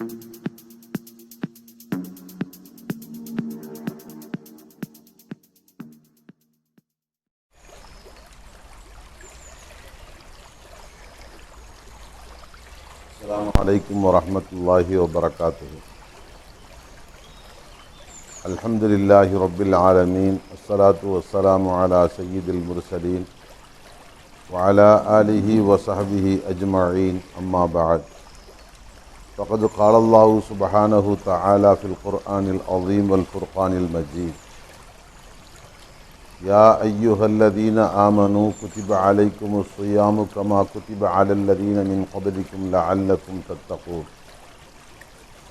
السلام عليكم ورحمة الله وبركاته. الحمد لله رب العالمين، الصلاة والسلام على سيد المرسلين وعلى آله وصحبه أجمعين، أما بعد. فقد قال الله سبحانه وتعالى في القرآن العظيم والفرقان المجيد: يا أيها الذين آمنوا كتب عليكم الصيام كما كتب على الذين من قبلكم لعلكم تتقون.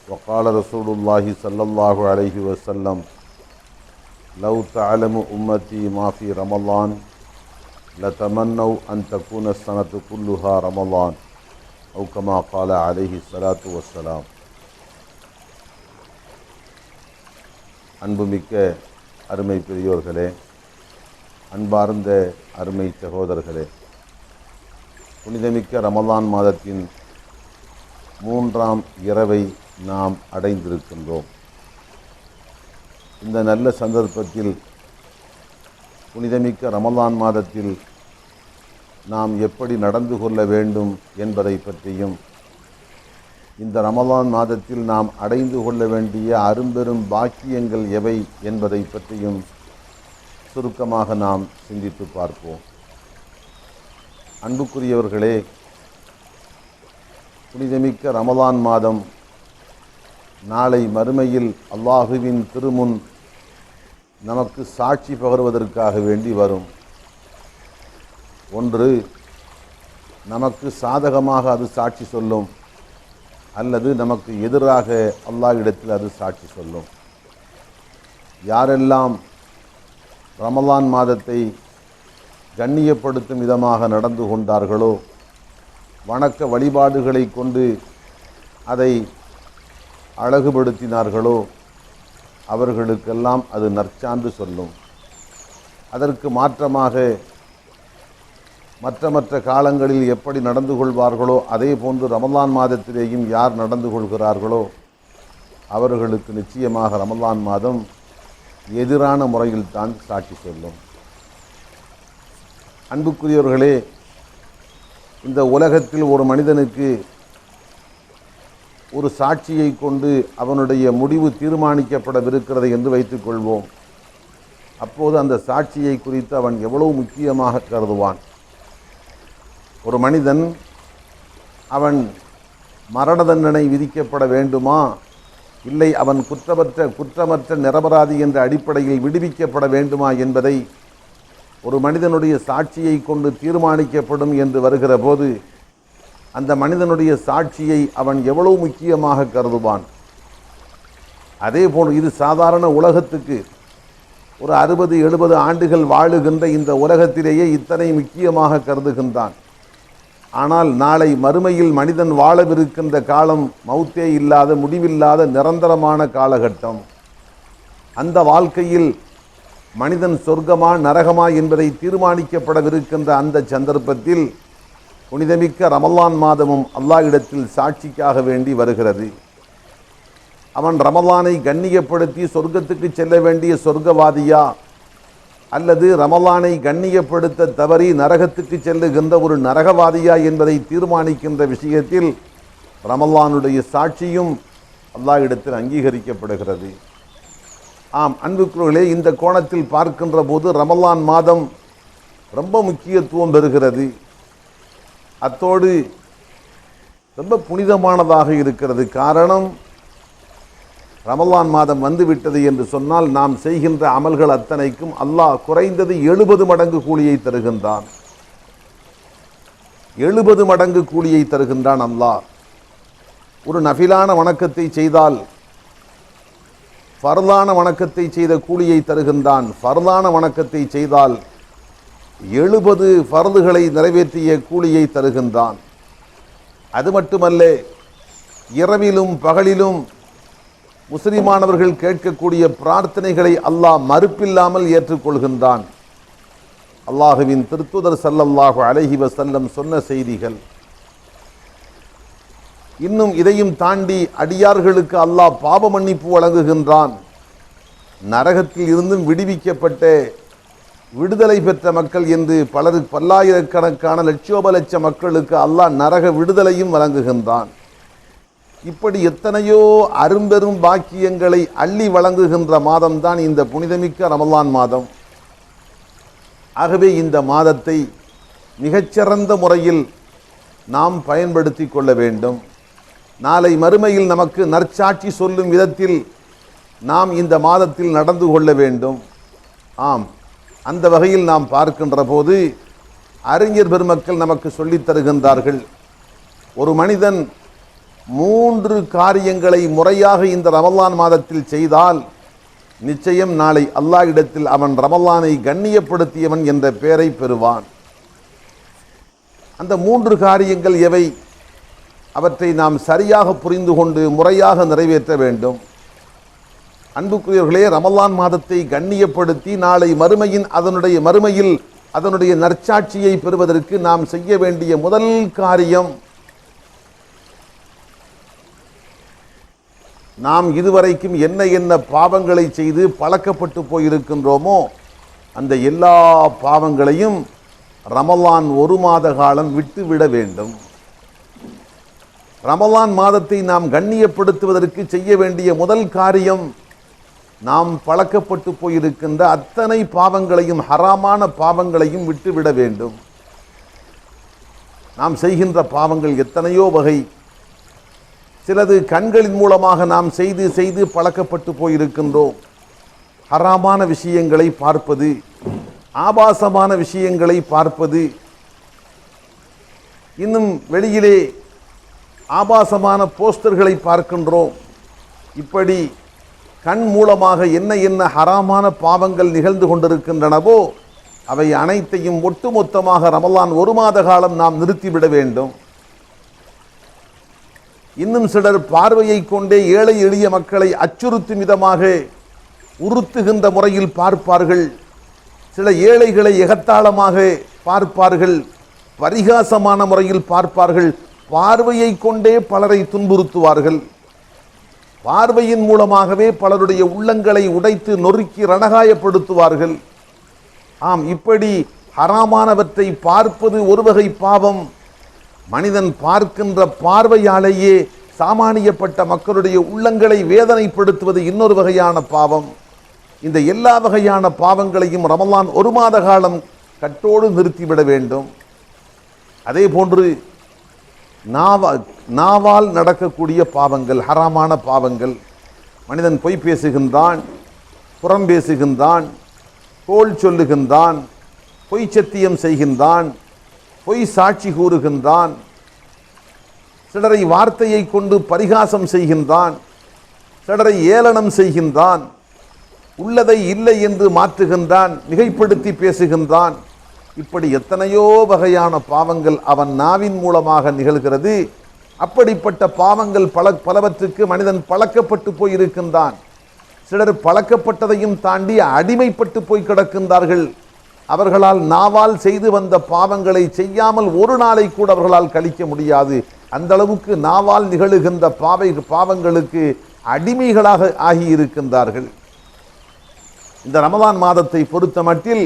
وقال رسول الله صلى الله عليه وسلم: لو تعلم أمتي ما في رمضان لتمنوا أن تكون السنة كلها رمضان، أو كما قال عليه الصلاة والسلام. அன்புமிக்க அருமை பெரியோர்களே, அன்பார்ந்த அருமை சகோதரர்களே, புனிதமிக்க ரமலான் மாதத்தின் 3ஆம் இரவை நாம் அடைந்திருக்கின்றோம். இந்த நல்ல சந்தர்ப்பத்தில் புனிதமிக்க ரமலான் மாதத்தில் நாம் எப்படி நடந்து கொள்ள வேண்டும் என்பதை பற்றியும், இந்த ரமலான் மாதத்தில் நாம் அடைந்து கொள்ள வேண்டிய அரும்பெரும் பாக்கியங்கள் எவை என்பதை பற்றியும் சுருக்கமாக நாம் சிந்தித்து பார்ப்போம். அன்புக்குரியவர்களே, புனிதமிக்க ரமலான் மாதம் நாளை மறுமையில் அல்லாஹுவின் திருமுன் நமக்கு சாட்சி பகர்வதற்காக வேண்டி வரும். ஒன்று, நமக்கு சாதகமாக அது சாட்சி சொல்லும், அல்லது நமக்கு எதிராக அல்லாஹ்விடத்தில் அது சாட்சி சொல்லும். யாரெல்லாம் ரமலான் மாதத்தை கண்ணியப்படுத்தும் விதமாக நடந்து கொண்டார்களோ, வணக்க வழிபாடுகளை கொண்டு அதை அழகுபடுத்தினார்களோ, அவர்களுக்கெல்லாம் அது நற்சான்று சொல்லும். அதற்கு மாற்றமாக மற்ற காலங்களில் எப்படி நடந்து கொள்வார்களோ அதே போன்று ரமலான் மாதத்திலேயும் யார் நடந்து கொள்கிறார்களோ அவர்களுக்கு நிச்சயமாக ரமலான் மாதம் எதிரான முறையில் தான் சாட்சி சொல்லும். அன்புக்குரியவர்களே, இந்த உலகத்தில் ஒரு மனிதனுக்கு ஒரு சாட்சியை கொண்டு அவனுடைய முடிவு தீர்மானிக்கப்படவிருக்கிறது என்று வைத்துக்கொள்வோம். அப்போது அந்த சாட்சியை குறித்து அவன் எவ்வளவு முக்கியமாக கருதுவான். ஒரு மனிதன் அவன் மரண தண்டனை விதிக்கப்பட வேண்டுமா, இல்லை அவன் குற்றமற்ற நிரபராதி என்ற அடிப்படையில் விடுவிக்கப்பட வேண்டுமா என்பதை ஒரு மனிதனுடைய சாட்சியை கொண்டு தீர்மானிக்கப்படும் என்று வருகிற போது அந்த மனிதனுடைய சாட்சியை அவன் எவ்வளவு முக்கியமாக கருதுவான். அதே போன்று இது சாதாரண உலகத்துக்கு ஒரு 60-70 ஆண்டுகள் வாழுகின்ற இந்த உலகத்திலேயே இத்தனை முக்கியமாக கருதுகின்றான். ஆனால் நாளை மறுமையில் மனிதன் வாழவிருக்கின்ற காலம் மௌத்தே இல்லாத, முடிவில்லாத நிரந்தரமான காலகட்டம். அந்த வாழ்க்கையில் மனிதன் சொர்க்கமா நரகமா என்பதை தீர்மானிக்கப்படவிருக்கின்ற அந்த சந்தர்ப்பத்தில் புனிதமிக்க ரமலான் மாதமும் அல்லாஹ்விடத்தில் சாட்சிக்காக வேண்டி வருகிறது. அவன் ரமலானை கண்ணியப்படுத்தி சொர்க்கத்துக்கு செல்ல வேண்டிய சொர்க்கவாதியா, அல்லது ரமலானை கண்ணியப்படுத்த தவறி நரகத்துக்கு செல்லுகின்ற ஒரு நரகவாதியா என்பதை தீர்மானிக்கின்ற விஷயத்தில் ரமலானுடைய சாட்சியும் அல்லாஹ்விடத்தில் அங்கீகரிக்கப்படுகிறது. ஆம் அன்புக்குரியவர்களே, இந்த கோணத்தில் பார்க்கின்ற போது ரமலான் மாதம் ரொம்ப முக்கியத்துவம் பெறுகிறது. அத்தோடு ரொம்ப புனிதமானதாக இருக்கிறது. காரணம், ரமலான் மாதம் வந்துவிட்டது என்று சொன்னால் நாம் செய்கின்ற அமல்கள் அத்தனைக்கும் அல்லாஹ் குறைந்தது 70 மடங்கு கூலியை தருகின்றான். 70 மடங்கு கூலியை தருகின்றான் அல்லாஹ். ஒரு நஃபிலான வணக்கத்தை செய்தால் ஃபர்லான வணக்கத்தை செய்த கூலியை தருகின்றான். ஃபர்லான வணக்கத்தை செய்தால் 70 ஃபர்துகளை நிறைவேற்றிய கூலியை தருகின்றான். அது மட்டுமல்ல, இரவிலும் பகலிலும் முஸ்லிமானவர்கள் கேட்கக்கூடிய பிரார்த்தனைகளை அல்லாஹ் மறுப்பில்லாமல் ஏற்றுக்கொள்கின்றான். அல்லாஹுவின் திருத்தூதர் ஸல்லல்லாஹு அலைஹி வஸல்லம் சொன்ன செய்திகள். இன்னும் இதையும் தாண்டி அடியார்களுக்கு அல்லாஹ் பாவ மன்னிப்பு வழங்குகின்றான். நரகத்தில் இருந்தும் விடுவிக்கப்பட்ட விடுதலை பெற்ற மக்கள் என்று பல்லாயிரக்கணக்கான லட்சோப லட்ச மக்களுக்கு அல்லாஹ் நரக விடுதலையும் வழங்குகின்றான். இப்படி எத்தனையோ அரும்பெரும் பாக்கியங்களை அள்ளி வழங்குகின்ற மாதம்தான் இந்த புனிதமிக்க ரமலான் மாதம். ஆகவே இந்த மாதத்தை மிகச்சிறந்த முறையில் நாம் பயன்படுத்தி கொள்ள வேண்டும். நாளை மறுமையில் நமக்கு நற்சாட்சி சொல்லும் விதத்தில் நாம் இந்த மாதத்தில் நடந்து கொள்ள வேண்டும். ஆம், அந்த வகையில் நாம் பார்க்கின்ற போது அறிஞர் பெருமக்கள் நமக்கு சொல்லித் தருகின்றார்கள். ஒரு மனிதன் 3 காரியங்களை முறையாக இந்த ரமலான் மாதத்தில் செய்தால் நிச்சயம் நாளை அல்லாஹ் இடத்தில் அவன் ரமலானை கண்ணியப்படுத்தியவன் என்ற பெயரை பெறுவான். அந்த 3 காரியங்கள் எவை? அவற்றை நாம் சரியாக புரிந்து கொண்டு முறையாக நிறைவேற்ற வேண்டும். அன்புக்குரியவர்களே, ரமலான் மாதத்தை கண்ணியப்படுத்தி நாளை மறுமையில் அதனுடைய நற்சாட்சியை பெறுவதற்கு நாம் செய்ய வேண்டிய முதல் காரியம், நாம் இதுவரைக்கும் என்ன பாவங்களை செய்து பழக்கப்பட்டு போயிருக்கின்றோமோ அந்த எல்லா பாவங்களையும் ரமலான் 1 மாத காலம் விட்டுவிட வேண்டும். ரமலான் மாதத்தை நாம் கண்ணியப்படுத்துவதற்கு செய்ய வேண்டிய முதல் காரியம், நாம் பழக்கப்பட்டு போயிருக்கின்ற அத்தனை பாவங்களையும், ஹராமான பாவங்களையும் விட்டுவிட வேண்டும். நாம் செய்கின்ற பாவங்கள் எத்தனையோ வகை. சிலது கண்களின் மூலமாக நாம் செய்து பழக்கப்பட்டு போயிருக்கின்றோம். ஹராமான விஷயங்களை பார்ப்பது, ஆபாசமான விஷயங்களை பார்ப்பது, இன்னும் வெளியிலே ஆபாசமான போஸ்டர்களை பார்க்கின்றோம். இப்படி கண் மூலமாக என்ன ஹராமான பாவங்கள் நிகழ்ந்து கொண்டிருக்கின்றனவோ அவை அனைத்தையும் ஒட்டுமொத்தமாக ரமலான் 1 மாத காலம் நாம் நிறுத்திவிட வேண்டும். இன்னும் சிலர் பார்வையை கொண்டே ஏழை எளிய மக்களை அச்சுறுத்தும் விதமாக உறுத்துகின்ற முறையில் பார்ப்பார்கள். சில ஏழைகளை எகத்தாளமாக பார்ப்பார்கள், பரிகாசமான முறையில் பார்ப்பார்கள். பார்வையை கொண்டே பலரை துன்புறுத்துவார்கள். பார்வையின் மூலமாகவே பலருடைய உள்ளங்களை உடைத்து நொறுக்கி ரணகாயப்படுத்துவார்கள். ஆம், இப்படி ஹராமானவற்றை பார்ப்பது ஒரு வகை பாவம். மனிதன் பார்க்கின்ற பார்வையாலேயே சாமானியப்பட்ட மக்களுடைய உள்ளங்களை வேதனைப்படுத்துவது இன்னொரு வகையான பாவம். இந்த எல்லா வகையான பாவங்களையும் ரமலான் 1 மாத காலம் கட்டோடு நிறுத்திவிட வேண்டும். அதே போன்று நாவால் நடக்கக்கூடிய பாவங்கள், ஹராமான பாவங்கள். மனிதன் பொய் பேசுகின்றான், புறம் பேசுகின்றான், கோள் சொல்லுகின்றான், பொய் சத்தியம் செய்கின்றான், பொய் சாட்சி கூறுகின்றான், சிலரை வார்த்தையை கொண்டு பரிகாசம் செய்கின்றான், சிலரை ஏளனம் செய்கின்றான், உள்ளதை இல்லை என்று மாற்றுகின்றான், மிகைப்படுத்தி பேசுகின்றான். இப்படி எத்தனையோ வகையான பாவங்கள் அவன் நாவின் மூலமாக நிகழ்கிறது. அப்படிப்பட்ட பாவங்கள் பலவற்றுக்கு மனிதன் பழக்கப்பட்டு போயிருக்கின்றான். சிலர் பழக்கப்பட்டதையும் தாண்டி அடிமைப்பட்டு போய் கிடக்கின்றார்கள். அவர்களால் நாவால் செய்து வந்த பாவங்களை செய்யாமல் ஒரு நாளை கூட அவர்களால் கழிக்க முடியாது. அந்த அளவுக்கு நாவால் நிகழுகின்ற பாவங்களுக்கு அடிமைகளாக ஆகியிருக்கின்றார்கள். இந்த ரமலான் மாதத்தை பொறுத்த மட்டில்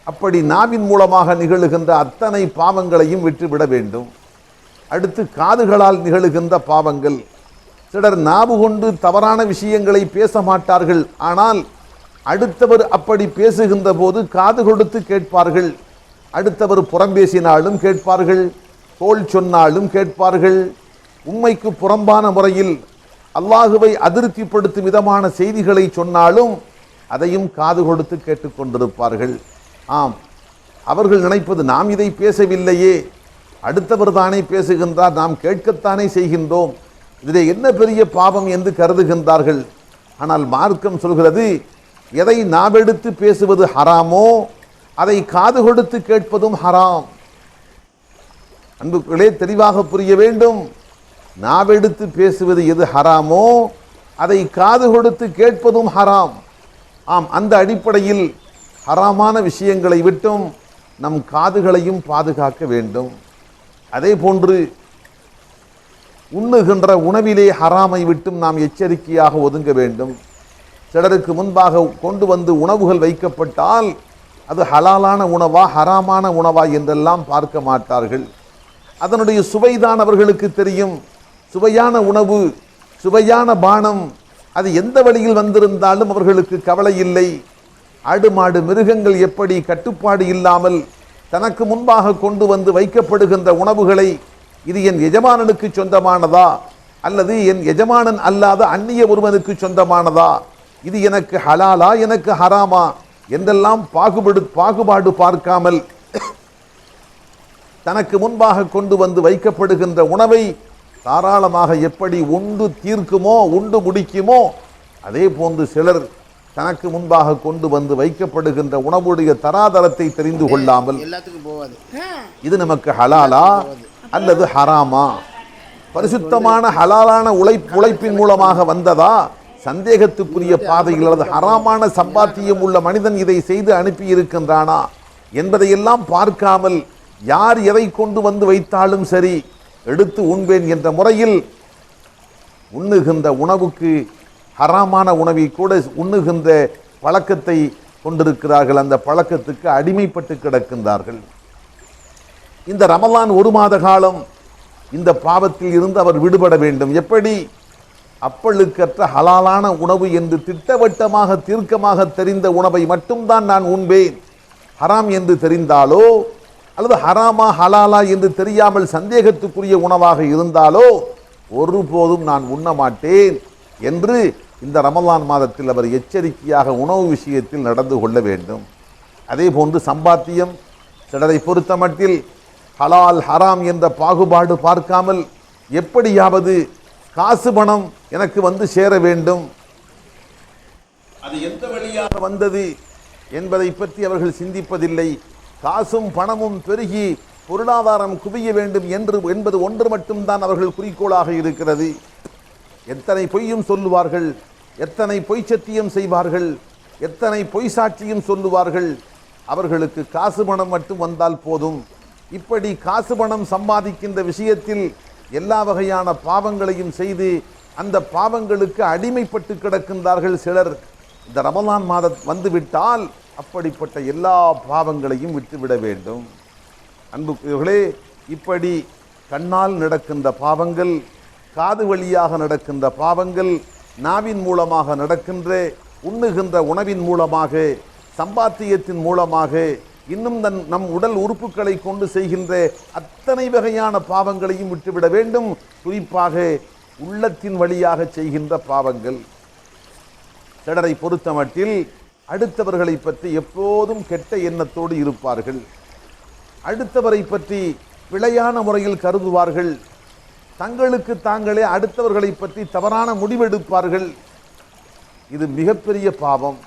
அப்படி நாவின் மூலமாக நிகழுகின்ற அத்தனை பாவங்களையும் விட்டுவிட வேண்டும். அடுத்து காதுகளால் நிகழுகின்ற பாவங்கள். சிலர் நாவு கொண்டு தவறான விஷயங்களை பேச மாட்டார்கள். ஆனால் அடுத்தவர் அப்படி பேசுகின்ற போது காது கொடுத்து கேட்பார்கள். அடுத்தவர் புறம் பேசினாலும் கேட்பார்கள், கோள் சொன்னாலும் கேட்பார்கள். உண்மைக்கு புறம்பான முறையில் அல்லாஹுவை அதிருப்திப்படுத்தும் விதமான செய்திகளை சொன்னாலும் அதையும் காது கொடுத்து கேட்டுக்கொண்டிருப்பார்கள். ஆம், அவர்கள் நினைப்பது நாம் இதை பேசவில்லையே, அடுத்தவர் தானே பேசுகின்றார், நாம் கேட்கத்தானே செய்கின்றோம், இதிலே என்ன பெரிய பாவம் என்று கருதுகின்றார்கள். ஆனால் மார்க்கம் சொல்கிறது, எதை நாவெடுத்து பேசுவது ஹராமோ அதை காது கொடுத்து கேட்பதும் ஹராம். அன்புகளே, தெளிவாக புரிய வேண்டும். நாவெடுத்து பேசுவது எது ஹராமோ அதை காது கொடுத்து கேட்பதும் ஹராம். ஆம், அந்த அடிப்படையில் ஹராமான விஷயங்களை விட்டும் நம் காதுகளையும் பாதுகாக்க வேண்டும். அதே போன்று உண்ணுகின்ற உணவிலே ஹராமை விட்டும் நாம் எச்சரிக்கையாக ஒதுங்க வேண்டும். சிலருக்கு முன்பாக கொண்டு வந்து உணவுகள் வைக்கப்பட்டால் அது ஹலாலான உணவா ஹராமான உணவா என்றெல்லாம் பார்க்க மாட்டார்கள். அதனுடைய சுவைதான் அவர்களுக்கு தெரியும். சுவையான உணவு, சுவையான பானம், அது எந்த வழியில் வந்திருந்தாலும் அவர்களுக்கு கவலை இல்லை. ஆடு மாடு மிருகங்கள் எப்படி கட்டுப்பாடு இல்லாமல் தனக்கு முன்பாக கொண்டு வந்து வைக்கப்படுகின்ற உணவுகளை இது என் எஜமானனுக்கு சொந்தமானதா அல்லது என் எஜமானன் அல்லாத அந்நிய ஒருவனுக்கு சொந்தமானதா, இது எனக்கு ஹலாலா எனக்கு ஹராமா என்றெல்லாம் பாகுபாடு பார்க்காமல் தனக்கு முன்பாக கொண்டு வந்து வைக்கப்படுகின்ற உணவை தாராளமாக எப்படி உண்டு தீர்க்குமோ உண்டு முடிக்குமோ அதே போன்று சிலர் தனக்கு முன்பாக கொண்டு வந்து வைக்கப்படுகின்ற உணவுடைய தராதரத்தை தெரிந்து கொள்ளாமல் இது நமக்கு ஹலாலா அல்லது ஹராமா, பரிசுத்தமான ஹலாலான உழைப்பின் மூலமாக வந்ததா, சந்தேகத்துக்குரிய பாதையில் அல்லது ஹராமான சம்பாத்தியம் உள்ள மனிதன் இதை செய்து அனுப்பி இருக்கின்றானா என்பதையெல்லாம் பார்க்காமல் யார் எதை கொண்டு வந்து வைத்தாலும் சரி எடுத்து உண்பேன் என்ற முறையில் உண்ணுகின்ற உணவுக்கு ஹராமான உணவை கூட உண்ணுகின்ற பழக்கத்தை கொண்டிருக்கிறார்கள். அந்த பழக்கத்துக்கு அடிமைப்பட்டு கிடக்கின்றார்கள். இந்த ரமலான் ஒரு மாத காலம் இந்த பாவத்தில் இருந்து அவர் விடுபட வேண்டும். எப்படி? அப்பழுக்கற்ற ஹலாலான உணவு என்று திட்டவட்டமாக தீர்க்கமாக தெரிந்த உணவை மட்டும்தான் நான் உண்பேன். ஹராம் என்று தெரிந்தாலோ அல்லது ஹராமா ஹலாலா என்று தெரியாமல் சந்தேகத்துக்குரிய உணவாக இருந்தாலோ ஒருபோதும் நான் உண்ண மாட்டேன் என்று இந்த ரமலான் மாதத்தில் அவர் எச்சரிக்கையாக உணவு விஷயத்தில் நடந்து கொள்ள வேண்டும். அதே போன்று சம்பாத்தியம் சிலரை பொறுத்த மட்டில் ஹலால் ஹராம் என்ற பாகுபாடு பார்க்காமல் எப்படியாவது காசு பணம் எனக்கு வந்து சேர வேண்டும், அது எந்த வழியாக வந்தது என்பதை பற்றி அவர்கள் சிந்திப்பதில்லை. காசும் பணமும் பெருகி பொருளாதாரம் குவிய வேண்டும் என்பது ஒன்று மட்டும்தான் அவர்கள் குறிக்கோளாக இருக்கிறது. எத்தனை பொய்யும் சொல்லுவார்கள், எத்தனை பொய் சத்தியம் செய்வார்கள், எத்தனை பொய் சாட்சியும் சொல்லுவார்கள். அவர்களுக்கு காசு பணம் மட்டும் வந்தால் போதும். இப்படி காசு பணம் சம்பாதிக்கின்ற விஷயத்தில் எல்லா வகையான பாவங்களையும் செய்து அந்த பாவங்களுக்கு அடிமைப்பட்டு கிடக்கின்றார்கள் சிலர். இந்த ரமலான் மாதம் வந்துவிட்டால் அப்படிப்பட்ட எல்லா பாவங்களையும் விட்டுவிட வேண்டும். அன்புக்குரியவர்களே, இப்படி கண்ணால் நடக்கின்ற பாவங்கள், காது வழியாக நடக்கின்ற பாவங்கள், நாவின் மூலமாக நடக்கின்ற உண்ணுகின்ற உணவின் மூலமாக, சம்பாத்தியத்தின் மூலமாக, இன்னும் நம் உடல் உறுப்புகளை கொண்டு செய்கின்ற அத்தனை வகையான பாவங்களையும் விட்டுவிட வேண்டும். குறிப்பாக உள்ளத்தின் வழியாக செய்கின்ற பாவங்கள். சிலரை பொறுத்த மட்டில் அடுத்தவர்களை பற்றி எப்போதும் கெட்ட எண்ணத்தோடு இருப்பார்கள். அடுத்தவரை பற்றி பிழையான முறையில் கருதுவார்கள். தங்களுக்கு தாங்களே அடுத்தவர்களை பற்றி தவறான முடிவெடுப்பார்கள். இது மிகப்பெரிய பாவம்.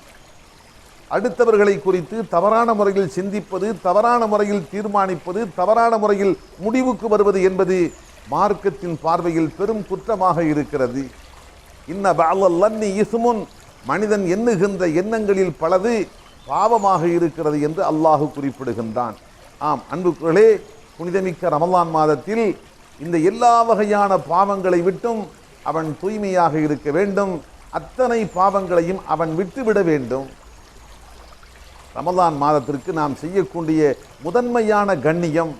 அடுத்தவர்களை குறித்து தவறான முறையில் சிந்திப்பது, தவறான முறையில் தீர்மானிப்பது, தவறான முறையில் முடிவுக்கு வருவது என்பது மார்க்கத்தின் பார்வையில் பெரும் குற்றமாக இருக்கிறது. இன்ன பஅலல்லன்னி இஸ்முன், மனிதன் எண்ணுகின்ற எண்ணங்களில் பலது பாவமாக இருக்கிறது என்று அல்லாஹ் குறிப்பிடுகின்றான். ஆம் அன்புகளே, புனிதமிக்க ரமலான் மாதத்தில் இந்த எல்லா வகையான பாவங்களை விட்டும் அவன் தூய்மையாக இருக்க வேண்டும். அத்தனை பாவங்களையும் அவன் விட்டுவிட வேண்டும். ரமலான் மாதத்திற்கு நாம் செய்யக்கூடிய முதன்மையான கண்ணியம்,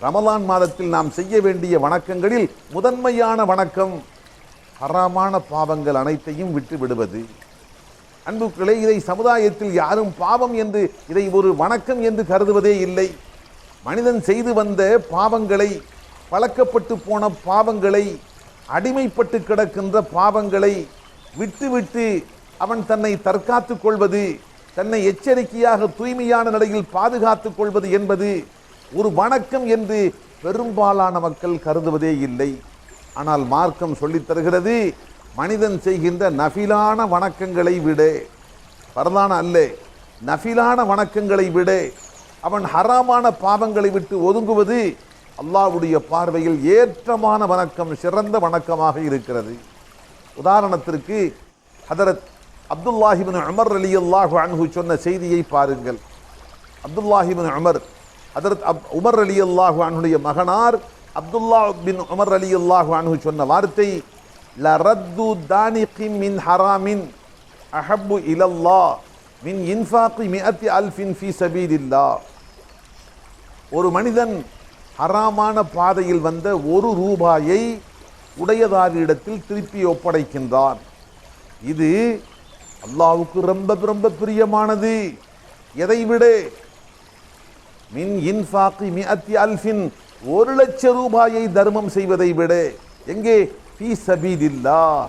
ரமலான் மாதத்தில் நாம் செய்ய வேண்டிய வணக்கங்களில் முதன்மையான வணக்கம் ஹராமான பாவங்கள் அனைத்தையும் விட்டு விடுவது. அன்புக்களே, இதை சமுதாயத்தில் யாரும் பாவம் என்று, இதை ஒரு வணக்கம் என்று கருதுவதே இல்லை. மனிதன் செய்து வந்த பாவங்களை, பழக்கப்பட்டு போன பாவங்களை, அடிமைப்பட்டு கிடக்கின்ற பாவங்களை விட்டுவிட்டு அவன் தன்னை தற்காத்துக் கொள்வது, தன்னை எச்சரிக்கையாக தூய்மையான நிலையில் பாதுகாத்துக் கொள்வது என்பது ஒரு வணக்கம் என்று பெரும்பாலான மக்கள் கருதுவதே இல்லை. ஆனால் மார்க்கம் சொல்லித் தருகிறது, மனிதன் செய்கின்ற நஃபிலான வணக்கங்களை விட, பரதான அல்ல, நஃபிலான வணக்கங்களை விட அவன் ஹராமான பாவங்களை விட்டு ஒதுங்குவது அல்லாஹ்வுடைய பார்வையில் ஏற்றமான வணக்கம், சிறந்த வணக்கமாக இருக்கிறது. உதாரணத்திற்கு ஹதரத் அப்துல்லாஹி இப்னு உமர் ரலியல்லாஹு அன்ஹு சொன்ன செய்தியை பாருங்கள். அப்துல்லாஹி இப்னு உமர், ஹதரத் உமர் ரலியல்லாஹு அன்ஹுடைய மகனார் அப்துல்லா பின் உமர் ரலியல்லாஹு அன்ஹு சொன்ன வார்த்தை, லரத்து தானிகின் மின் ஹராமின் அஹப்பு இலல்லாஹ் மின் இன்ஃபாகி மிஅத்தி அல்ஃபின் ஃபீ சபீலில்லாஹ். ஒரு மனிதன் ஹராமான பாதையில் வந்த ஒரு ரூபாயை உடையதாரிடத்தில் திருப்பி ஒப்படைக்கின்றான். இது அல்லாஹ்வுக்கு ரொம்ப ரொம்ப பிரியமானது. எதை விட? மின் இன்ஃபாகி மிஅத்தி அல்ஃபின், 1,00,000 ரூபாயை தர்மம் செய்வதை விட. எங்கே? ஃபீ சபீலில்லாஹ்,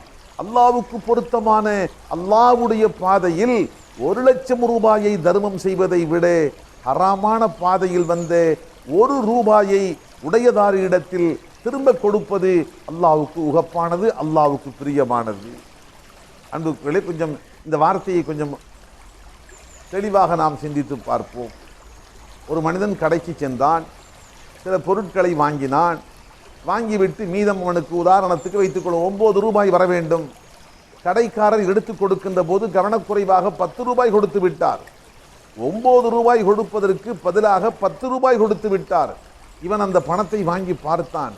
அல்லாஹ்வுக்கு பொருத்தமான அல்லாஹ்வுடைய பாதையில் 1,00,000 ரூபாயை தர்மம் செய்வதை விட ஹராமான பாதையில் வந்த 1 ரூபாயை உடையதாரிடத்தில் திரும்ப கொடுப்பது அல்லாஹ்வுக்கு உகப்பானது, அல்லாஹ்வுக்கு பிரியமானது. அன்புகளே, கொஞ்சம் இந்த வார்த்தையை கொஞ்சம் தெளிவாக நாம் சிந்தித்து பார்ப்போம். ஒரு மனிதன் கடைக்கு சென்றான், சில பொருட்களை வாங்கினான். வாங்கிவிட்டு மீதம் அவனுக்கு உதாரணத்துக்கு வைத்துக்கொள்ளும் 9 ரூபாய் வர வேண்டும். கடைக்காரர் எடுத்து கொடுக்கின்ற போது கவனக்குறைவாக 10 ரூபாய் கொடுத்து விட்டார். 9 ரூபாய் கொடுப்பதற்கு பதிலாக 10 ரூபாய் கொடுத்து விட்டார். இவன் அந்த பணத்தை வாங்கி பார்த்தான்.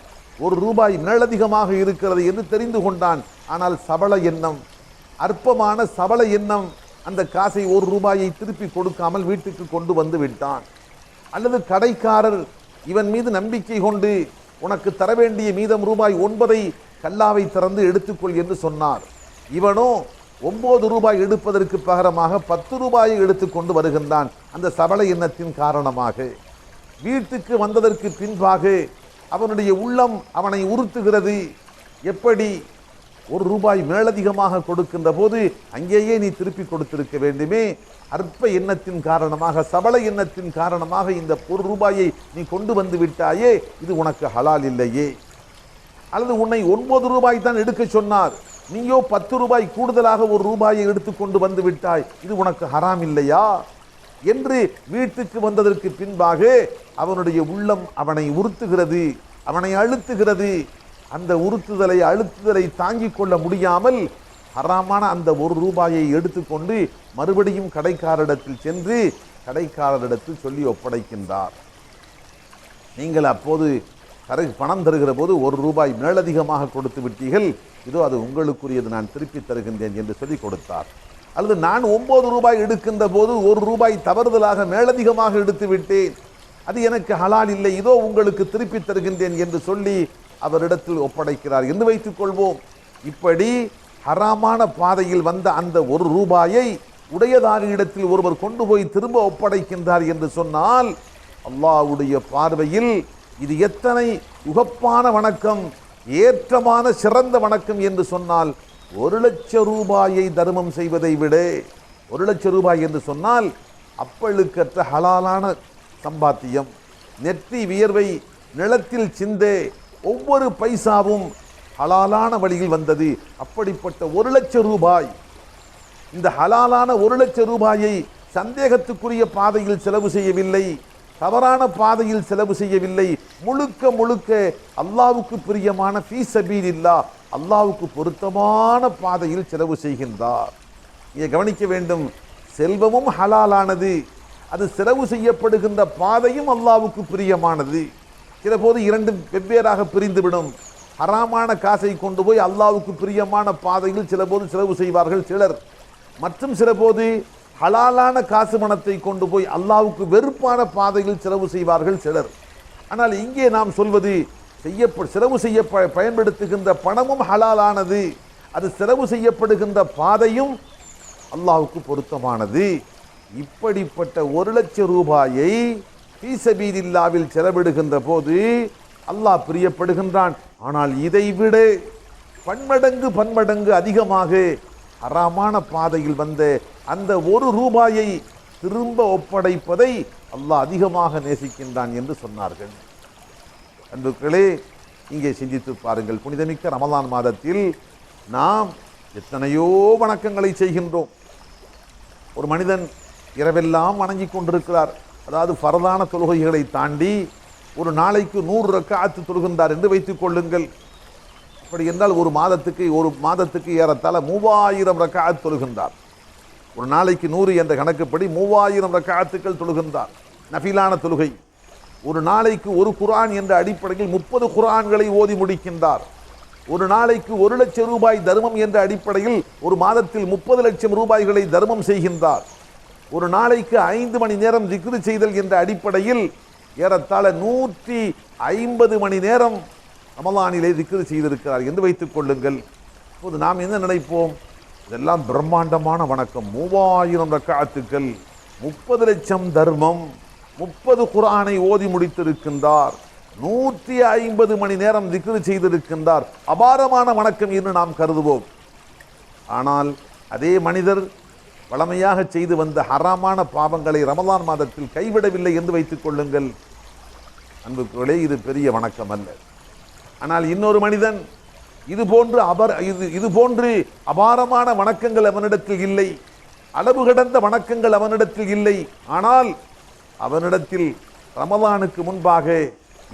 1 ரூபாய் மேலதிகமாக இருக்கிறது என்று தெரிந்து கொண்டான். ஆனால் சபல எண்ணம், அற்பமான சபல எண்ணம் அந்த காசை 1 ரூபாயை திருப்பி கொடுக்காமல் வீட்டுக்கு கொண்டு வந்து விட்டான். அல்லது கடைக்காரர் இவன் மீது நம்பிக்கை கொண்டு உனக்கு தர வேண்டிய மீதம் ரூபாய் 9ஐ கல்லாவை திறந்து எடுத்துக்கொள் என்று சொன்னார். இவனோ 9 ரூபாய் எடுப்பதற்கு பகரமாக 10 ரூபாயை எடுத்துக்கொண்டு வருகின்றான். அந்த சபல எண்ணத்தின் காரணமாக வீட்டுக்கு வந்ததற்கு பின்பாக அவனுடைய உள்ளம் அவனை உறுத்துகிறது. எப்படி? 1 ரூபாய் மேலதிகமாக கொடுக்கின்ற போது அங்கேயே நீ திருப்பி கொடுத்திருக்க வேண்டுமே. அற்ப எண்ணத்தின் காரணமாக, சபல எண்ணத்தின் காரணமாக இந்த 1 ரூபாயை நீ கொண்டு வந்து விட்டாயே, இது உனக்கு ஹலால் இல்லையே. அல்லது உன்னை 9 ரூபாய் தான் எடுக்க சொன்னார், நீயோ 10 ரூபாய் கூடுதலாக 1 ரூபாயை எடுத்து கொண்டு வந்து விட்டாய், இது உனக்கு ஹராம் இல்லையா என்று வீட்டுக்கு வந்ததற்கு பின்பாக அவனுடைய உள்ளம் அவனை உறுத்துகிறது, அவனை அழுத்துகிறது. அந்த உறுத்துதலை அழுத்துதலை தாங்கிக் கொள்ள முடியாமல் ஹராமான அந்த 1 ரூபாயை எடுத்துக்கொண்டு மறுபடியும் கடைக்காரரிடத்தில் சென்று கடைக்காரரிடத்தில் சொல்லி ஒப்படைக்கின்றார். நீங்கள் அப்போது பணம் தருகிற போது 1 ரூபாய் மேலதிகமாக கொடுத்து விட்டீர்கள், இதோ அது உங்களுக்குரியது, நான் திருப்பி தருகின்றேன் என்று சொல்லி கொடுத்தார். அல்லது நான் 9 ரூபாய் எடுக்கின்ற போது 1 ரூபாய் தவறுதலாக மேலதிகமாக எடுத்து விட்டேன், அது எனக்கு ஹலால் இல்லை, இதோ உங்களுக்கு திருப்பி தருகின்றேன் என்று சொல்லி அவரிடத்தில் ஒப்படைக்கிறார் என்று வைத்துக் கொள்வோம். இப்படி ஹராமான பாதையில் வந்த அந்த 1 ரூபாயை உடையதாரியிடத்தில் ஒருவர் கொண்டு போய் திரும்ப ஒப்படைக்கின்றார் என்று சொன்னால், அல்லாஹ்வுடைய பார்வையில் இது எத்தனை உகப்பான வணக்கம், ஏற்றமான சிறந்த வணக்கம் என்று சொன்னால், 1,00,000 ரூபாயை தர்மம் செய்வதை விட, 1,00,000 ரூபாய் என்று சொன்னால் அப்பழுக்கற்ற ஹலாலான சம்பாத்தியம், நெற்றி வியர்வை நிலத்தில் சிந்தே ஒவ்வொரு பைசாவும் ஹலாலான வழியில் வந்தது. அப்படிப்பட்ட 1,00,000 ரூபாய், இந்த ஹலாலான 1,00,000 ரூபாயை சந்தேகத்துக்குரிய பாதையில் செலவு செய்யவில்லை, தவறான பாதையில் செலவு செய்யவில்லை, முழுக்க முழுக்க அல்லாஹ்வுக்கு பிரியமான ஃபீ சபீலில்லாஹ், அல்லாஹ்வுக்கு பொருத்தமான பாதையில் செலவு செய்கின்றார். இதை கவனிக்க வேண்டும். செல்வமும் ஹலாலானது, அது செலவு செய்யப்படுகின்ற பாதையும் அல்லாஹ்வுக்கு பிரியமானது. சில போது இரண்டும் வெவ்வேறாக பிரிந்துவிடும். ஹராமான காசை கொண்டு போய் அல்லாஹ்வுக்கு பிரியமான பாதையில் சில போது செலவு செய்வார்கள் சிலர், மற்றும் சில போது ஹலாலான காசு பணத்தை கொண்டு போய் அல்லாஹ்வுக்கு வெறுப்பான பாதையில் செலவு செய்வார்கள் சிலர். ஆனால் இங்கே நாம் சொல்வது, செலவு செய்ய பயன்படுத்துகின்ற பணமும் ஹலாலானது, அது செலவு செய்யப்படுகின்ற பாதையும் அல்லாஹ்வுக்கு பொருத்தமானது. இப்படிப்பட்ட 1,00,000 ரூபாயை ஃபீ சபீலில்லாஹ்வில் செலவிடுகின்ற போது அல்லாஹ் பிரியப்படுகின்றான். ஆனால் இதைவிட பன்மடங்கு அதிகமாக ஹராமான பாதையில் வந்த அந்த 1 ரூபாயை திரும்ப ஒப்படைப்பதை அல்லாஹ் அதிகமாக நேசிக்கின்றான் என்று சொன்னார்கள். அன்புக்களே, இங்கே சிந்தித்து பாருங்கள். புனிதமிக்க ரமலான் மாதத்தில் நாம் எத்தனையோ வணக்கங்களை செய்கின்றோம். ஒரு மனிதன் இரவெல்லாம் வணங்கி கொண்டிருக்கிறார், அதாவது ஃபர்தான தொழுகைகளை தாண்டி ஒரு நாளைக்கு 100 ரக்காத்து தொழுகின்றார் என்று வைத்துக் கொள்ளுங்கள். அப்படி என்றால் ஒரு மாதத்துக்கு ஏறத்தாழ 3000 ரக்காத் தொழுகின்றார். ஒரு நாளைக்கு 100 என்ற கணக்குப்படி 3000 ரக்காத்துக்கள் தொழுகின்றார், நஃபிலான தொழுகை. ஒரு நாளைக்கு ஒரு குர்ஆன் என்ற அடிப்படையில் 30 குர்ஆன்களை ஓதி முடிக்கின்றார். ஒரு நாளைக்கு 1 லட்சம் ரூபாய் தர்மம் என்ற அடிப்படையில் ஒரு மாதத்தில் 30 லட்சம் ரூபாய்களை தர்மம் செய்கின்றார். ஒரு நாளைக்கு 5 மணி நேரம் திக்ரு செய்தல் என்ற அடிப்படையில் ஏறத்தாழ 150 மணி நேரம் ரமலானிலே திக்ரு செய்திருக்கிறார் என்று வைத்துக் கொள்ளுங்கள். இப்போது நாம் என்ன நினைப்போம்? இதெல்லாம் பிரம்மாண்டமான வணக்கம், 3000 ரக்காத்துக்கள், 30 லட்சம் தர்மம், 30 குர்ஆனை ஓதி முடித்திருக்கின்றார், 150 மணி நேரம் திக்ரு செய்திருக்கின்றார், அபாரமான வணக்கம் என்று நாம் கருதுவோம். ஆனால் அதே மனிதர் வளமையாக செய்து வந்த ஹராமான பாவங்களை ரமலான் மாதத்தில் கைவிடவில்லை என்று வைத்துக் கொள்ளுங்கள். அன்புக்குள்ளே இது பெரிய வணக்கம் அல்ல. ஆனால் இன்னொரு மனிதன் இது போன்று அபாரமான வணக்கங்கள் அவனிடத்தில் இல்லை, அளவு கடந்த வணக்கங்கள் அவனிடத்தில் இல்லை. ஆனால் அவனிடத்தில் ரமலானுக்கு முன்பாக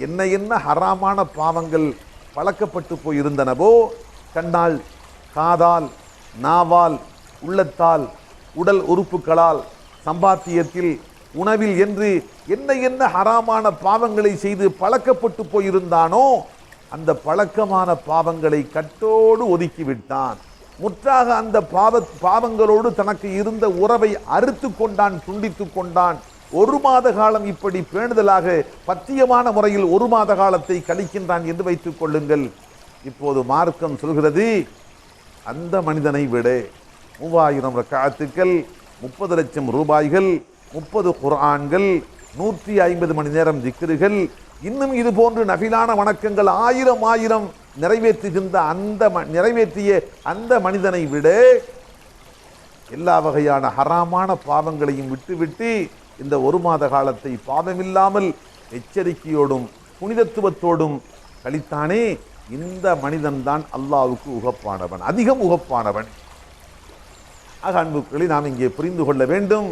என்ன ஹராமான பாவங்கள் பழக்கப்பட்டு போயிருந்தனவோ, கண்ணால், காதால், நாவால், உள்ளத்தால், உடல் உறுப்புகளால், சம்பாத்தியத்தில், உணவில் என்று என்ன ஹராமான பாவங்களை செய்து பழக்கப்பட்டு போயிருந்தானோ அந்த பழக்கமான பாவங்களை கட்டோடு ஒதுக்கிவிட்டான். முற்றாக அந்த பாவங்களோடு தனக்கு இருந்த உறவை அறுத்து கொண்டான், துண்டித்து கொண்டான். 1 மாத காலம் இப்படி பேணுதலாக பத்தியமான முறையில் 1 மாத காலத்தை கழிக்கின்றான் என்று வைத்துக் கொள்ளுங்கள். இப்போது மார்க்கம் சொல்கிறது, அந்த மனிதனை விட 3000 ரக்காத்துக்கள், 30 லட்சம் ரூபாய்கள், 30 குர்ஆன்கள், 150 மணி நேரம் திக்ருகள், இன்னும் இது போன்று நஃபிலான வணக்கங்கள் 1000 நிறைவேற்றிய அந்த மனிதனை விட எல்லா வகையான ஹராமான பாவங்களையும் விட்டுவிட்டு இந்த 1 மாத காலத்தை பாவமில்லாமல் எச்சரிக்கையோடும் புனிதத்துவத்தோடும் கழித்தானே, இந்த மனிதன் தான் அல்லாஹ்வுக்கு உகப்பானவன், அதிகம் உகப்பானவன். ஆக அன்புக்களை நாம் இங்கே புரிந்து கொள்ள வேண்டும்,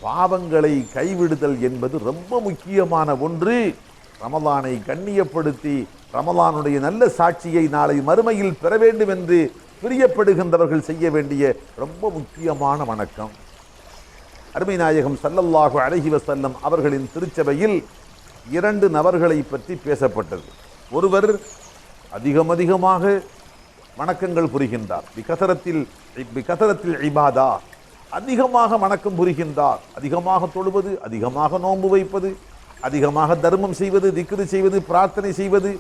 பாவங்களை கைவிடுதல் என்பது ரொம்ப முக்கியமான ஒன்று. ரமலானை கண்ணியப்படுத்தி ரமலானுடைய நல்ல சாட்சியை நாளை மறுமையில் பெற வேண்டும் என்று பிரியப்படுகின்றவர்கள் செய்ய வேண்டிய ரொம்ப முக்கியமான வணக்கம். அருமை நாயகம் ஸல்லல்லாஹு அலைஹி வஸல்லம் அவர்களின் திருச்சபையில் 2 நபர்களை பற்றி பேசப்பட்டது. ஒருவர் அதிகமாக வணக்கங்கள் புரிகின்றார், பிகதரத்தில் இபாதா, அதிகமாக வணக்கம் புரிகின்றார், அதிகமாக தொழுவது, அதிகமாக நோன்பு வைப்பது, அதிகமாக தர்மம் செய்வது, திக்ரு செய்வது, பிரார்த்தனை செய்வது,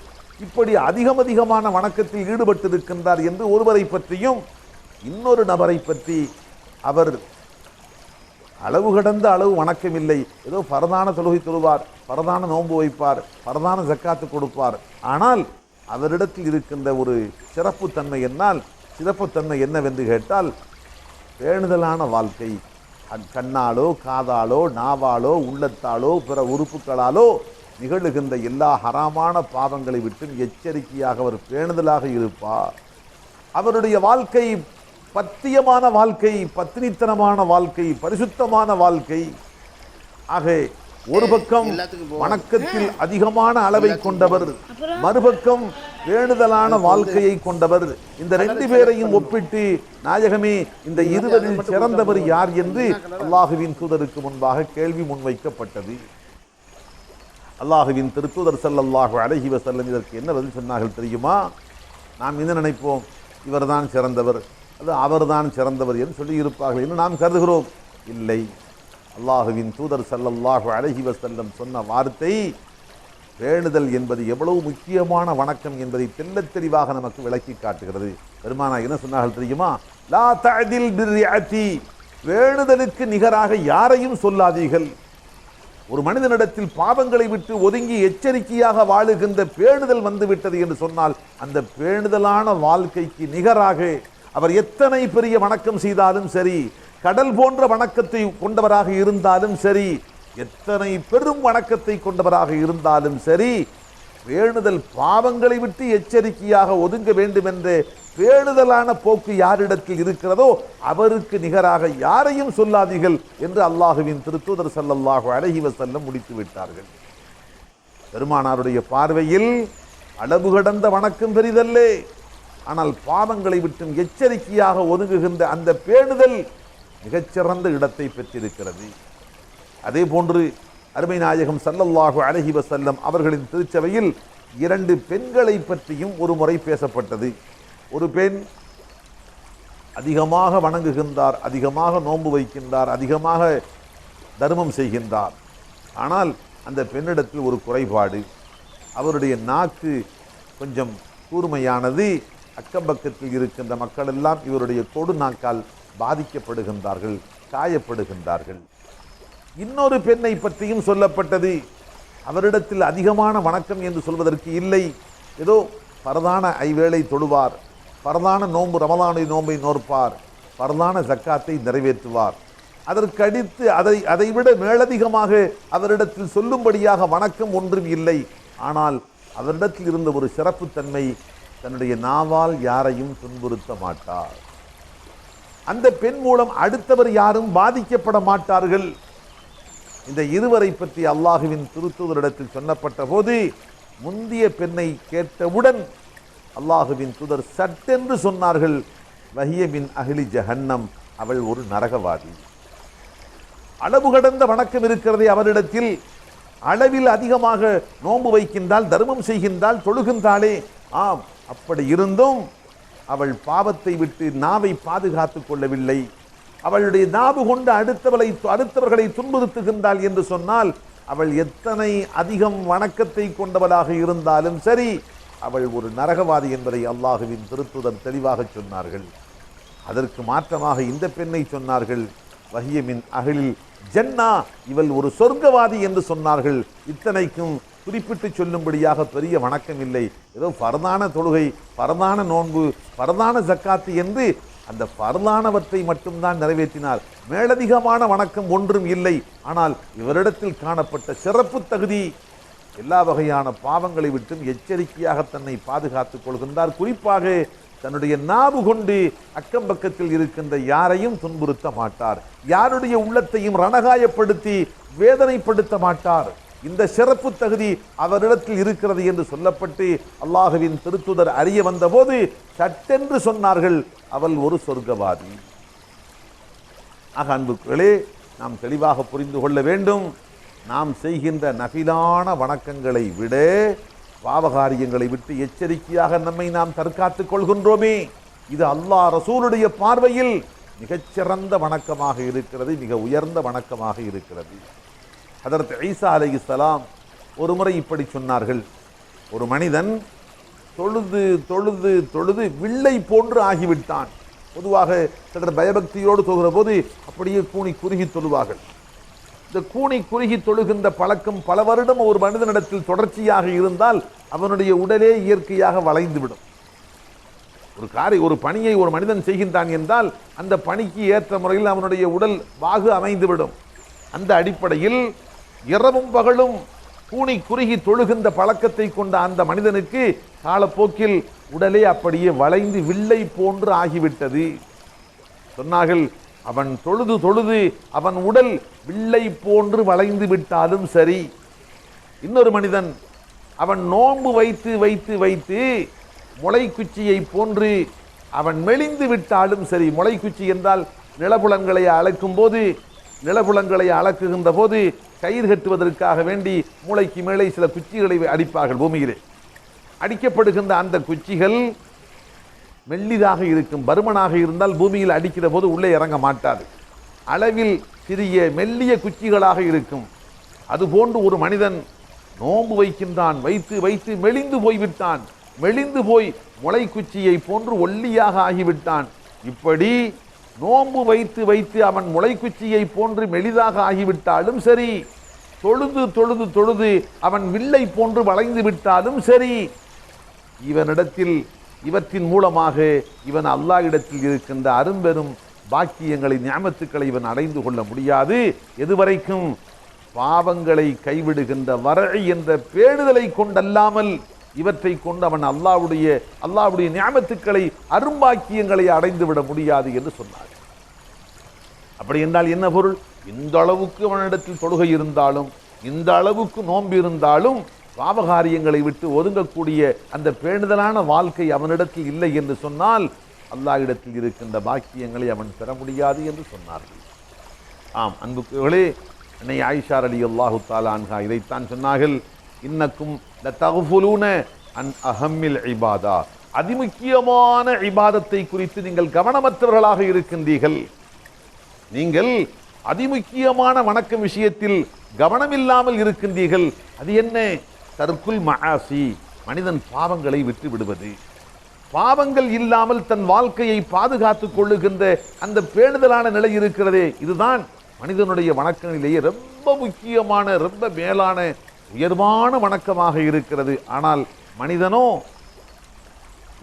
இப்படி அதிகமான வணக்கத்தில் ஈடுபட்டிருக்கின்றார் என்று ஒருவரை பற்றியும், இன்னொரு நபரை பற்றி அவர் அளவு கடந்த அளவு வணக்கம் இல்லை, ஏதோ பரதான தொழுகை தொழுவார், பரதான நோன்பு வைப்பார், பரதான ஜக்காத்து கொடுப்பார், ஆனால் அவரிடத்தில் இருக்கின்ற ஒரு சிறப்புத்தன்மை என்னவென்று கேட்டால், பேணுதலான வாழ்க்கை. கண்ணாலோ, காதாலோ, நாவாலோ, உள்ளத்தாலோ, பிற உறுப்புகளாலோ நிகழுகின்ற எல்லா ஹராமான பாவங்களை விட்டும் எச்சரிக்கையாக அவர் பேணுதலாக இருப்பார். அவருடைய வாழ்க்கை பத்தியமான வாழ்க்கை, பத்தினித்தனமான வாழ்க்கை, பரிசுத்தமான வாழ்க்கை. ஆக ஒரு பக்கம் வணக்கத்தில் அதிகமான அளவை கொண்டவர், மறுபக்கம் பேணுதலான வாழ்க்கையை கொண்டவர். இந்த 2 பேரையும் ஒப்பிட்டு நாயகமே இந்த 20 சிறந்தவர் யார் என்று அல்லாஹுவின் தூதருக்கு முன்பாக கேள்வி முன்வைக்கப்பட்டது. அல்லாஹுவின் திருத்தூதர் ஸல்லல்லாஹு அலைஹி வஸல்லம் இதற்கு என்ன பதில் சொன்னார்கள் தெரியுமா? நாம் என்ன நினைப்போம், இவர்தான் சிறந்தவர், அது அவர்தான் சிறந்தவர் என்று சொல்லி இருப்பார்கள் என்று நாம் கருதுகிறோம். இல்லை, அல்லாஹுவின் தூதர் ஸல்லல்லாஹு அலைஹி வஸல்லம் சொன்ன வார்த்தை, பேணுதல் என்பது எவ்வளவு முக்கியமான வணக்கம் என்பதை தெள்ளத் தெளிவாக நமக்கு விளக்கி காட்டுகிறது. பெருமானார் என்ன சொன்னார்கள் தெரியுமா? லா தஅதில் பிர்ரிஅதி, பேணுதலுக்கு நிகராக யாரையும் சொல்லாதீர்கள். ஒரு மனிதனிடத்தில் பாவங்களை விட்டு ஒதுங்கி எச்சரிக்கையாக வாழுகின்ற பேணுதல் வந்துவிட்டது என்று சொன்னால், அந்த பேணுதலான வாழ்க்கைக்கு நிகராக அவர் எத்தனை பெரிய வணக்கம் செய்தாலும் சரி, கடல் போன்ற வணக்கத்தை கொண்டவராக இருந்தாலும் சரி, எத்தனை பெரும் வணக்கத்தை கொண்டவராக இருந்தாலும் சரி, பேணுதல், பாவங்களை விட்டு எச்சரிக்கையாக ஒதுங்க வேண்டும் என்ற பேணுதலான போக்கு யாரிடத்தில் இருக்கிறதோ அவருக்கு நிகராக யாரையும் சொல்லாதீர்கள் என்று அல்லாஹுவின் திருத்தூதர் ஸல்லல்லாஹு அலைஹி வஸல்லம் முடித்து விட்டார்கள். பெருமானாருடைய பார்வையில் அளவு கடந்த வணக்கம் பெரிதல்லே, ஆனால் பாவங்களை விட்டும் எச்சரிக்கையாக ஒதுங்குகின்ற அந்த பேணுதல் மிகச்சிறந்த இடத்தை பெற்றிருக்கிறது. அதே போன்று அருமை நாயகம் ஸல்லல்லாஹு அலைஹி வஸல்லம் அவர்களின் திருச்சபையில் 2 பெண்களை பற்றியும் ஒரு முறை பேசப்பட்டது. ஒரு பெண் அதிகமாக வணங்குகின்றார், அதிகமாக நோன்பு வைக்கின்றார், அதிகமாக தர்மம் செய்கின்றார். ஆனால் அந்த பெண்ணிடத்தில் ஒரு குறைபாடு, அவருடைய நாக்கு கொஞ்சம் கூர்மையானது. அக்கம்பக்கத்தில் இருக்கின்ற மக்கள் எல்லாம் இவருடைய கொடு நாக்கால் பாதிக்கப்படுகின்றார்கள், காயப்படுகின்றார்கள். இன்னொரு பெண்ணை பற்றியும் சொல்லப்பட்டது. அவரிடத்தில் அதிகமான வணக்கம் என்று சொல்வதற்கு இல்லை, ஏதோ பரதான ஐவேளை தொழுவார், பரதான நோன்பு ரமலானை நோன்பை நோற்பார், பரதான ஜக்காத்தை நிறைவேற்றுவார். அதற்கடித்து அதைவிட மேலதிகமாக அவரிடத்தில் சொல்லும்படியாக வணக்கம் ஒன்றும் இல்லை. ஆனால் அவரிடத்தில் இருந்த ஒரு சிறப்புத்தன்மை, தன்னுடைய நாவால் யாரையும் துன்புறுத்த மாட்டார். அந்த பெண் மூலம் அடுத்தவர் யாரும் பாதிக்கப்பட மாட்டார்கள். இந்த இருவரை பற்றி அல்லாஹுவின் திருத்தூதரிடத்தில் சொன்னப்பட்ட போது முந்திய பெண்ணை கேட்டவுடன் அல்லாஹுவின் தூதர் சட்டென்று சொன்னார்கள், வஹிய மின் அஹ்லி ஜஹன்னம், அவள் ஒரு நரகவாதி. அளவு கடந்த வணக்கம் இருக்கிறதே அவரிடத்தில். அளவில் அதிகமாக நோன்பு வைக்கின்றால், தர்மம் செய்கின்றால், தொழுகின்றாளே. ஆம், அப்படி இருந்தும் அவள் பாவத்தை விட்டு நாவை பாதுகாத்துக் கொள்ளவில்லை. அவளுடைய நாவு கொண்டு அடுத்தவர்களை துன்புறுத்துகின்றாள் என்று சொன்னால், அவள் எத்தனை அதிகம் வணக்கத்தை கொண்டவளாக இருந்தாலும் சரி, அவள் ஒரு நரகவாதி என்பதை அல்லாஹுவின் திருத்துதர் தெளிவாக சொன்னார்கள். அதற்கு மாற்றமாக இந்த பெண்ணை சொன்னார்கள், வஹிய மின் அஹ்லில் ஜன்னா, இவள் ஒரு சொர்க்கவாதி என்று சொன்னார்கள். இத்தனைக்கும் குறிப்பிட்டு சொல்லும்படியாக பெரிய வணக்கம் இல்லை, ஏதோ பரதான தொழுகை, பரதான நோன்பு, பரதான ஜக்காத்து என்று அந்த பரதானவற்றை மட்டும்தான் நிறைவேற்றினார். மேலதிகமான வணக்கம் ஒன்றும் இல்லை. ஆனால் இவரிடத்தில் காணப்பட்ட சிறப்பு தகுதி, எல்லா வகையான பாவங்களை விட்டும் எச்சரிக்கையாக தன்னை பாதுகாத்துக் கொள்கின்றார். குறிப்பாக தன்னுடைய நாவு கொண்டு அக்கம் பக்கத்தில் இருக்கின்ற யாரையும் துன்புறுத்த மாட்டார், யாருடைய உள்ளத்தையும் ரணகாயப்படுத்தி வேதனைப்படுத்த மாட்டார். இந்த சிறப்பு தகுதி அவரிடத்தில் இருக்கிறது என்று சொல்லப்பட்டு அல்லாஹுவின் திருத்துதர் அறிய வந்தபோது சட்டென்று சொன்னார்கள், அவள் ஒரு சொர்க்கவாதி. அன்புகளே, நாம் தெளிவாக புரிந்து கொள்ள வேண்டும், நாம் செய்கின்ற நஃபிலான வணக்கங்களை விட பாவகாரியங்களை விட்டு எச்சரிக்கையாக நம்மை நாம் தற்காத்துக் கொள்கின்றோமே, இது அல்லாஹ் ரசூலுடைய பார்வையில் மிகச்சிறந்த வணக்கமாக இருக்கிறது, மிக உயர்ந்த வணக்கமாக இருக்கிறது. ஹதரத் ஈசா அலைஹிஸ்ஸலாம் ஒரு முறை இப்படி சொன்னார்கள், ஒரு மனிதன் தொழுது தொழுது தொழுது வில்லை போன்று ஆகிவிட்டான். பொதுவாக சிலர் பயபக்தியோடு தொழுகிற போது அப்படியே கூனி குறுகி தொழுவார்கள். இந்த கூனி குறுகி தொழுகின்ற பழக்கம் பல வருடம் ஒரு மனிதனிடத்தில் தொடர்ச்சியாக இருந்தால் அவனுடைய உடலே இயற்கையாக வளைந்துவிடும். ஒரு பணியை ஒரு மனிதன் செய்கின்றான் என்றால் அந்த பணிக்கு ஏற்ற முறையில் அவனுடைய உடல் வாகு அமைந்துவிடும். அந்த அடிப்படையில் இரவும் பகலும் கூனி குறுகி தொழுகின்ற பழக்கத்தை கொண்ட அந்த மனிதனுக்கு காலப்போக்கில் உடலே அப்படியே வளைந்து வில்லை போன்று ஆகிவிட்டது. சொன்னார்கள், அவன் தொழுது தொழுது அவன் உடல் வில்லை போன்று வளைந்து விட்டாலும் சரி. இன்னொரு மனிதன் அவன் நோன்பு வைத்து வைத்து வைத்து முளைக்குச்சியை போன்று அவன் மெலிந்து விட்டாலும் சரி. முளைக்குச்சி என்றால் நிலபுலன்களை அளக்கும் போது, நிலபுலன்களை அளக்குகின்ற போது கயிறு கட்டுவதற்காக வேண்டி மூளைக்கு மேலே சில குச்சிகளை அடிப்பார்கள். பூமியிலே அடிக்கப்படுகின்ற அந்த குச்சிகள் மெல்லிதாக இருக்கும், பருமனாக இருந்தால் பூமியில் அடிக்கிற போது உள்ளே இறங்க மாட்டாது. அளவில் சிறிய மெல்லிய குச்சிகளாக இருக்கும். அதுபோன்று ஒரு மனிதன் நோன்பு வைக்கின்றான், வைத்து வைத்து மெலிந்து போய்விட்டான். மெலிந்து போய் முளைக்குச்சியை போன்று ஒல்லியாக ஆகிவிட்டான். இப்படி நோன்பு வைத்து வைத்து அவன் முளைக்குச்சியை போன்று மெலிதாக ஆகிவிட்டாலும் சரி, தொழுது தொழுது தொழுது அவன் வில்லை போன்று வளைந்து விட்டாலும் சரி, இவற்றின் மூலமாக இவன் அல்லாஹ் இடத்தில் இருக்கின்ற அரும்பெரும் பாக்கியங்களை, நியமத்துக்களை இவன் அடைந்து கொள்ள முடியாது. எதுவரைக்கும் பாவங்களை கைவிடுகின்ற வரை என்ற பேணுதலை கொண்டல்லாமல் இவற்றை கொண்டு அவன் அல்லாஹ்வுடைய நியமத்துக்களை, அரும்பாக்கியங்களை அடைந்து விட முடியாது என்று சொன்னார். அப்படி என்றால் என்ன பொருள்? இந்த அளவுக்கு அவனிடத்தில் தொழுகை இருந்தாலும், இந்த அளவுக்கு நோன்பு இருந்தாலும், பாவகாரியங்களை விட்டு ஒதுங்கக்கூடிய அந்த பேணுதலான வாழ்க்கை அவனிடத்தில் இல்லை என்று சொன்னால் அல்லாஹ் இடத்தில் இருக்கின்ற பாக்கியங்களை அவன் பெற முடியாது என்று சொன்னார்கள். ஆம் அன்புகளே, அன்னை ஆயிஷா ரலியல்லாஹு தஆலா அன்ஹா இதைத்தான் சொன்னார்கள், இன்னக்கும் லதஃபுலூன அன் அஹம்மில் இபாதா, அதிமுக்கியமான இபாதத்தை குறித்து நீங்கள் கவனமற்றவர்களாக இருக்கின்றீர்கள். நீங்கள் அதிமுக்கியமான வணக்க விஷயத்தில் கவனமில்லாமல் இருக்கின்றீர்கள். அது என்ன? தர்க்குல் மஆசி, மனிதன் பாவங்களை விட்டு விடுவது. பாவங்கள் இல்லாமல் தன் வாழ்க்கையை பாதுகாத்துக் கொள்ளுகின்ற அந்த பேணுதலான நிலை இருக்கிறதே, இதுதான் மனிதனுடைய வணக்கங்களிலேயே ரொம்ப முக்கியமான, ரொம்ப மேலான, உயர்வான வணக்கமாக இருக்கிறது. ஆனால் மனிதனோ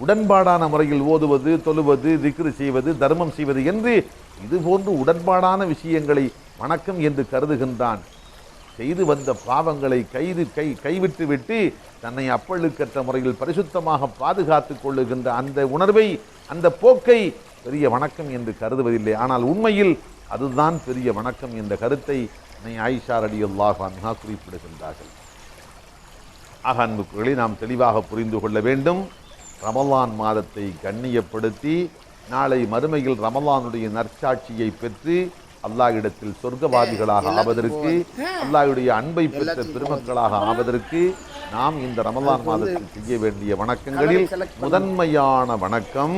உடன்பாடான முறையில் ஓதுவது, தொழுவது, திக்ரு செய்வது, தர்மம் செய்வது என்று இது போன்று உடன்பாடான விஷயங்களை வணக்கம் என்று கருதுகின்றான். செய்து வந்த பாவங்களை கைவிட்டு விட்டு தன்னை அப்பழுக்கற்ற முறையில் பரிசுத்தமாக பாதுகாத்துக் கொள்ளுகின்ற அந்த உணர்வை, அந்த போக்கை பெரிய வணக்கம் என்று கருதுவதில்லை. ஆனால் உண்மையில் அதுதான் பெரிய வணக்கம் என்ற கருத்தை ஆயிஷா ரலியல்லாஹு அன்ஹா குறிப்பிடுகின்றார்கள். ஆக அன்புக்குகளை நாம் தெளிவாக புரிந்து கொள்ள வேண்டும். ரமலான் மாதத்தை கண்ணியப்படுத்தி நாளை மறுமையில் ரமலானுடைய நற்சாட்சியை பெற்று அல்லாஹ்விடத்தில் சொர்க்கவாதிகளாக ஆவதற்கு, அல்லாஹ்வுடைய அன்பை பெற்ற பெருமக்களாக ஆவதற்கு நாம் இந்த ரமலான் மாதத்தில் செய்ய வேண்டிய வணக்கங்களில் முதன்மையான வணக்கம்,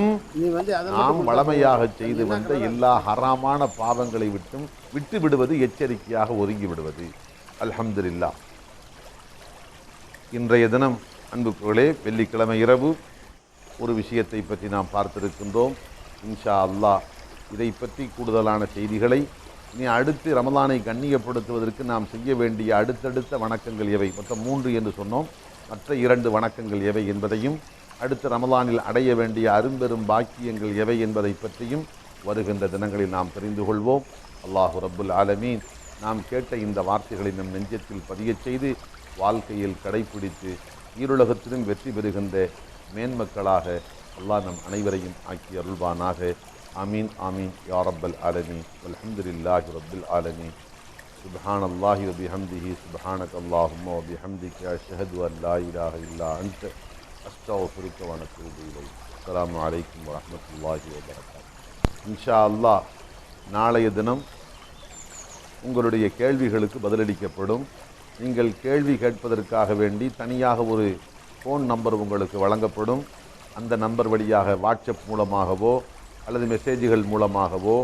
நாம் வளமையாக செய்து வந்த எல்லா ஹராமான பாவங்களை விட்டு விடுவது, எச்சரிக்கையாக ஒதுங்கி விடுவது. அல்ஹம்துலில்லாஹ். இன்றைய தினம் அன்புக்குகளே, வெள்ளிக்கிழமை இரவு ஒரு விஷயத்தை பற்றி நாம் பார்த்திருக்கின்றோம். இன்ஷா அல்லாஹ் இதை பற்றி கூடுதலான செய்திகளை இனி அடுத்து ரமலானை கண்ணியப்படுத்துவதற்கு நாம் செய்ய வேண்டிய அடுத்தடுத்த வணக்கங்கள் எவை, மொத்தம் 3 என்று சொன்னோம், மற்ற 2 வணக்கங்கள் எவை என்பதையும், அடுத்த ரமலானில் அடைய வேண்டிய அரும்பெரும் பாக்கியங்கள் எவை என்பதை பற்றியும் வருகின்ற தினங்களில் நாம் தெரிந்து கொள்வோம். அல்லாஹு ரப்புல் ஆலமீன் நாம் கேட்ட இந்த வார்த்தைகளை நம் நெஞ்சத்தில் பதியச் செய்து வாழ்க்கையில் கடைப்பிடித்து ஈருலகத்திலும் வெற்றி பெறுகின்ற மேன்மக்களாக அல்லாஹ் நம் அனைவரையும் ஆக்கி அருள்வானாக. ஆமீன் ஆமீன் யா ரப்பல் ஆலமீன். அல்ஹம்துலில்லாஹி ரப்பில் ஆலமீன். சுப்ஹானல்லாஹி வ பிஹம்திஹி சுப்ஹானக அல்லாஹும்ம வ பிஹம்திக அஷ்ஹது அன் லா இலாஹ இல்லா அன்த அஸ்தக்ஃபிருக வ அத்தூபு இலைக். அஸ்ஸலாமு அலைக்கும் வ ரஹ்மத்துல்லாஹி வ பரகாத்துஹு. இன்ஷா அல்லாஹ் நாளைய தினம் உங்களுடைய கேள்விகளுக்கு பதிலளிக்கப்படும். நீங்கள் கேள்வி கேட்பதற்காக வேண்டி தனியாக ஒரு ஃபோன் நம்பர் உங்களுக்கு வழங்கப்படும். அந்த நம்பர் வழியாக வாட்ஸ்அப் மூலமாகவோ அல்லது மெசேஜ்கள் மூலமாகவோ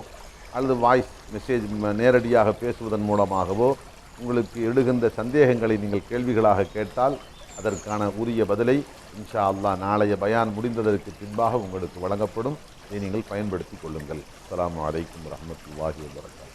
அல்லது வாய்ஸ் மெசேஜ் நேரடியாக பேசுவதன் மூலமாகவோ உங்களுக்கு எழுகின்ற சந்தேகங்களை நீங்கள் கேள்விகளாக கேட்டால் அதற்கான உரிய பதிலை இன்ஷா அல்லாஹ் நாளைய பயான் முடிந்ததற்கு பின்பாக உங்களுக்கு வழங்கப்படும். இதை நீங்கள் பயன்படுத்தி கொள்ளுங்கள். அஸ்ஸலாமு அலைக்கும் வரஹ்மத்துல்லாஹி வபரகாத்துஹு.